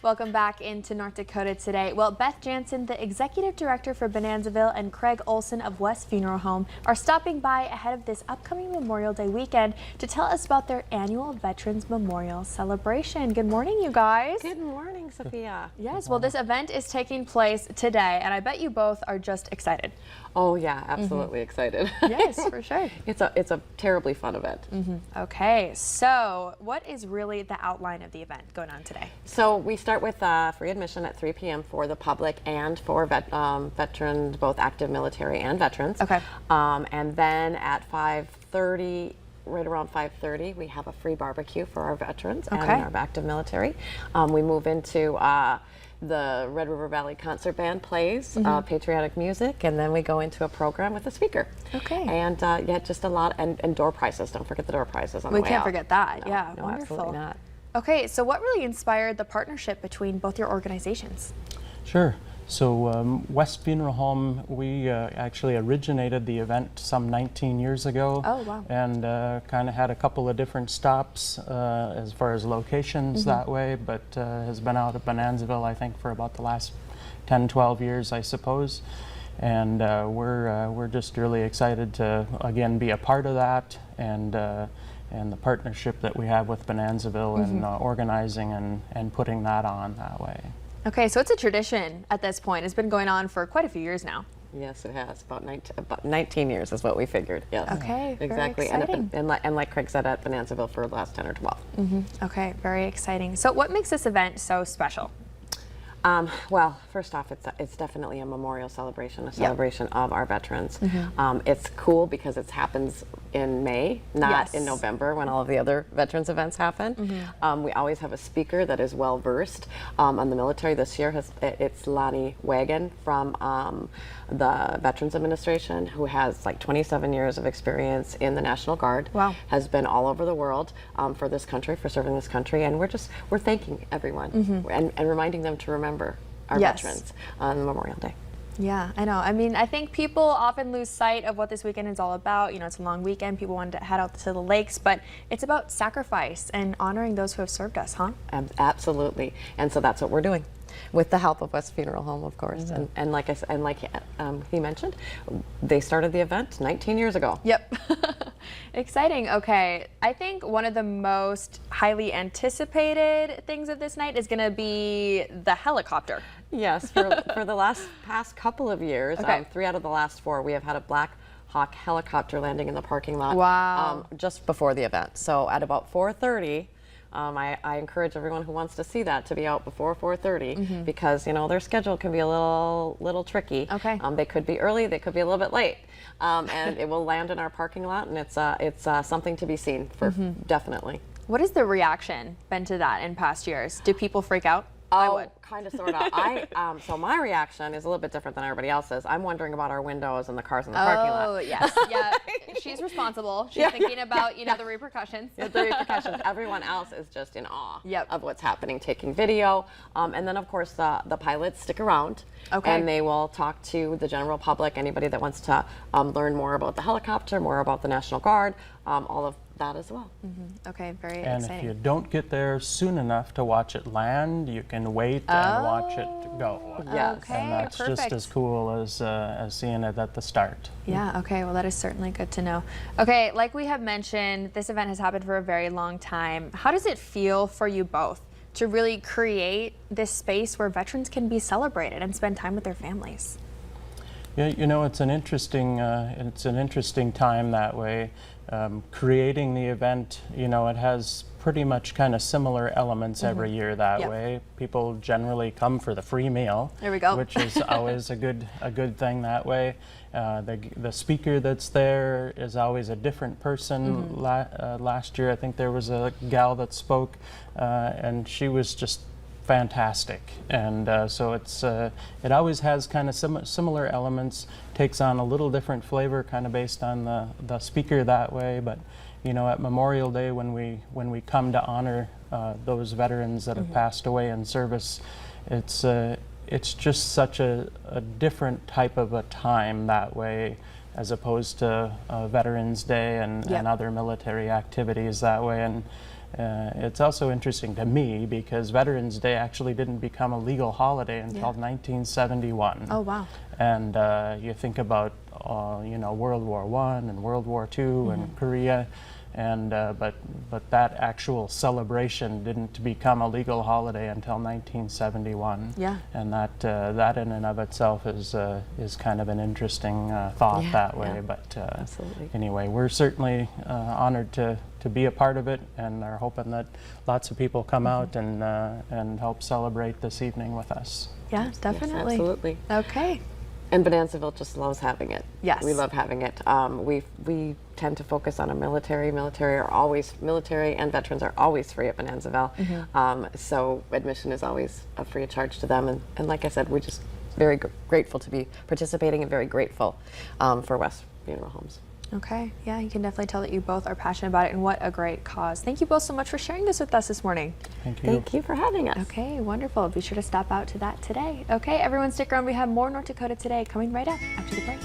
Welcome back into North Dakota today. Well, Beth Jansen, the Executive Director for Bonanzaville, and Craig Olson of West Funeral Home are stopping by ahead of this upcoming Memorial Day weekend to tell us about their annual Veterans Memorial Celebration. Good morning, you guys. Good morning, Sophia. Yes, well, this event is taking place today, and I bet you both are just excited. Oh yeah, absolutely excited. Yes, for sure. It's a terribly fun event. Okay, so what is really the outline of the event going on today? So we start with free admission at 3 p.m. for the public and for veterans, both active military and veterans. Okay. And then at 5:30. Right around 5:30, we have a free barbecue for our veterans and our active military. We move into the Red River Valley Concert Band plays patriotic music, and then we go into a program with a speaker. Okay. And yeah, just a lot, and door prizes. Don't forget the door prizes on the way out. We can't forget that. No, yeah, no, wonderful. absolutely not. Okay, so what really inspired the partnership between both your organizations? Sure. So West Funeral Home, we actually originated the event some 19 years ago. Oh, wow. And kind of had a couple of different stops as far as locations that way, but has been out at Bonanzaville, I think, for about the last 10, 12 years, I suppose. And we're just really excited to, again, be a part of that, and the partnership that we have with Bonanzaville and organizing and putting that on that way. Okay, so it's a tradition at this point. It's been going on for quite a few years now. Yes, it has. About 19 years is what we figured. Yes. Okay, exactly. very exciting. And like Craig said, at Bonanzaville for the last 10 or 12. Okay, very exciting. So what makes this event so special? Well, first off, it's definitely a memorial celebration, a celebration of our veterans. It's cool because it happens in May, not in November when all of the other veterans events happen. We always have a speaker that is well versed on the military. This year it's Lonnie Wagon from the Veterans Administration, who has like 27 years of experience in the National Guard. Wow. Has been all over the world for this country, for serving this country, and we're thanking everyone and reminding them to remember our veterans on Memorial Day. Yeah, I know. I mean, I think people often lose sight of what this weekend is all about. You know, it's a long weekend. People wanted to head out to the lakes, but it's about sacrifice and honoring those who have served us, huh? Absolutely. And so that's what we're doing, with the help of West Funeral Home, of course. And like I said, and like he mentioned, they started the event 19 years ago. Yep. Exciting. Okay, I think one of the most highly anticipated things of this night is going to be the helicopter. Yes, for the past couple of years, 3 out of the last 4, we have had a Black Hawk helicopter landing in the parking lot. Wow. Just before the event. So at about 4:30. I encourage everyone who wants to see that to be out before 4:30 because, you know, their schedule can be a little tricky. Okay. They could be early, they could be a little bit late, and it will land in our parking lot, and it's something to be seen for definitely. What has the reaction been to that in past years? Do people freak out? Oh, kind of, sort of. So my reaction is a little bit different than everybody else's. I'm wondering about our windows and the cars in the parking lot. Oh, yes. Yeah. She's responsible. She's thinking about, you know, the repercussions. The repercussions. Everyone else is just in awe of what's happening, taking video. And then, of course, the pilots stick around. And they will talk to the general public, anybody that wants to learn more about the helicopter, more about the National Guard, all of that as well. Okay, very and exciting. if you don't get there soon enough to watch it land, you can wait and watch it go. Yes. Okay, and that's just as cool as seeing it at the start. Yeah, okay, well that is certainly good to know. Okay, like we have mentioned, this event has happened for a very long time. How does it feel for you both to really create this space where veterans can be celebrated and spend time with their families? Yeah, you know, it's an interesting time that way. Creating the event, you know, it has pretty much kind of similar elements every year that way. People generally come for the free meal. There we go. Which is always a good thing that way. The speaker that's there is always a different person. Last year, I think there was a gal that spoke, and she was just fantastic, and so it always has kind of similar elements, takes on a little different flavor kind of based on the speaker that way, but you know, at Memorial Day when we come to honor those veterans that have passed away in service, it's just such a different type of a time that way as opposed to Veterans Day and other military activities that way. And It's also interesting to me because Veterans Day actually didn't become a legal holiday until 1971. Oh, wow. And you think about, World War I and World War II and Korea, and but that actual celebration didn't become a legal holiday until 1971. Yeah. And that in and of itself is kind of an interesting thought that way. But Absolutely. anyway, we're certainly honored to be a part of it, and are hoping that lots of people come out and help celebrate this evening with us. Yeah, definitely. Yes, absolutely. Okay. And Bonanzaville just loves having it. Yes. We love having it. We tend to focus on our military. Military and veterans are always free at Bonanzaville. So admission is always free of charge to them. And like I said, we're just very grateful to be participating and very grateful for West Funeral Homes. Okay. Yeah, you can definitely tell that you both are passionate about it, and what a great cause. Thank you both so much for sharing this with us this morning. Thank you. Thank you for having us. Okay, wonderful. Be sure to stop out to that today. Okay, everyone stick around. We have more North Dakota Today coming right up after the break.